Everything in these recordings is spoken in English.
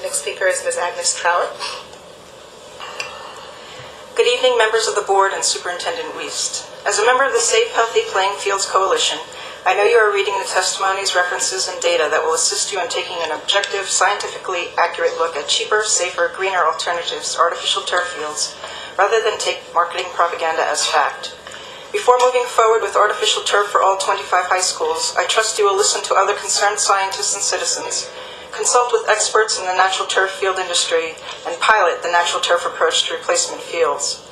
next speaker is Ms. Agnes Trower. Good evening, members of the board and Superintendent Wiest. As a member of the Safe, Healthy Playing Fields Coalition, I know you are reading the testimonies, references, and data that will assist you in taking an objective, scientifically accurate look at cheaper, safer, greener alternatives to artificial turf fields, rather than take marketing propaganda as fact. Before moving forward with artificial turf for all 25 high schools, I trust you will listen to other concerned scientists and citizens, consult with experts in the natural turf field industry, and pilot the natural turf approach to replacement fields.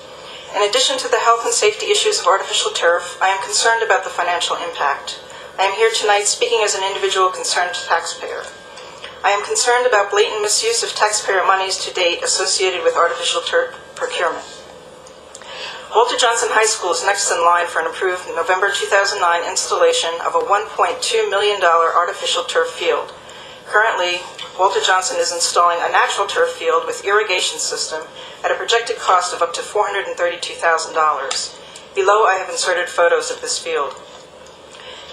In addition to the health and safety issues of artificial turf, I am concerned about the financial impact. I am here tonight speaking as an individual concerned taxpayer. I am concerned about blatant misuse of taxpayer monies to date associated with artificial turf procurement. Walter Johnson High School is next in line for an approved November 2009 installation of a $1.2 million artificial turf field. Currently, Walter Johnson is installing a natural turf field with irrigation system at a projected cost of up to $432,000. Below, I have inserted photos of this field.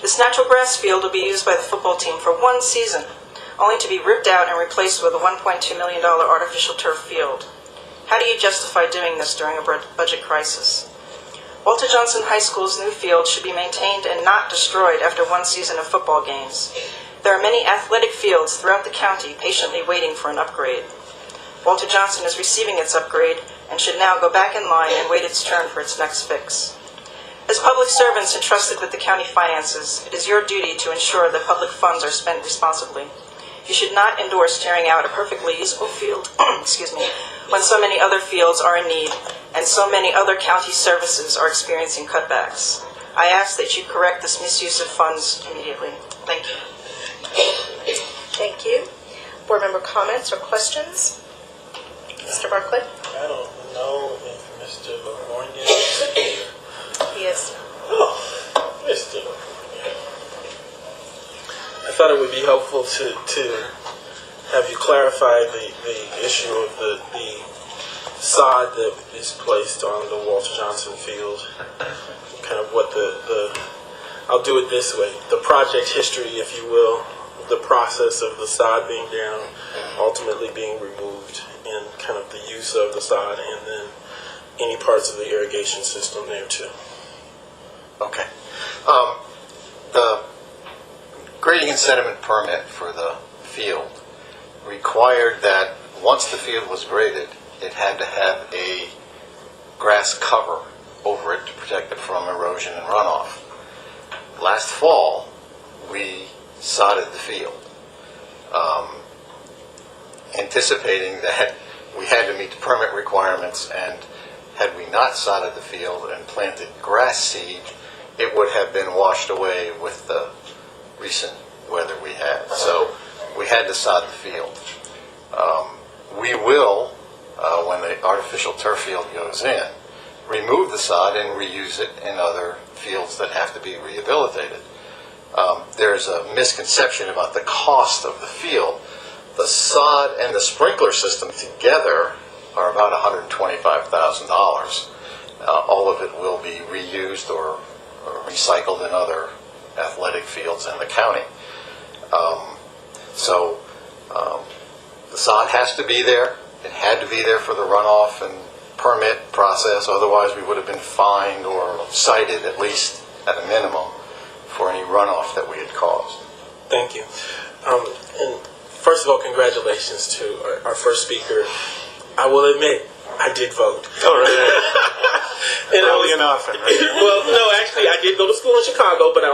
This natural grass field will be used by the football team for one season, only to be ripped out and replaced with a $1.2 million artificial turf field. How do you justify doing this during a budget crisis? Walter Johnson High School's new field should be maintained and not destroyed after one season of football games. There are many athletic fields throughout the county patiently waiting for an upgrade. Walter Johnson is receiving its upgrade and should now go back in line and wait its turn for its next fix. As public servants entrusted with the county finances, it is your duty to ensure that public funds are spent responsibly. You should not endorse tearing out a perfectly usable field when so many other fields are in need and so many other county services are experiencing cutbacks. I ask that you correct this misuse of funds immediately. Thank you. Thank you. Board member comments or questions? Mr. Barclay? I don't know if Mr. Lavorgnan is here. He is. Oh, Mr. Lavorgnan. I thought it would be helpful to have you clarify the issue of the sod that is placed on the Walter Johnson field. Kind of what I'll do it this way. The project history, if you will, the process of the sod being down, ultimately being removed, and kind of the use of the sod, and then any parts of the irrigation system there too. Okay. The grading and sediment permit for the field required that once the field was graded, it had to have a grass cover over it to protect it from erosion and runoff. Last fall, we sodded the field, anticipating that we had to meet the permit requirements, and had we not sodded the field and planted grass seed, it would have been washed away with the recent weather we had. So we had to sod the field. We will, when the artificial turf field goes in, remove the sod and reuse it in other fields that have to be rehabilitated. There's a misconception about the cost of the field. The sod and the sprinkler system together are about $125,000. All of it will be reused or recycled in other athletic fields in the county. The sod has to be there. It had to be there for the runoff and permit process. Otherwise, we would have been fined or cited, at least at a minimum, for any runoff that we had caused. Thank you. And first of all, congratulations to our first speaker. I will admit, I did vote. Oh, really? Early enough. Well, no, actually, I did go to school in Chicago, but I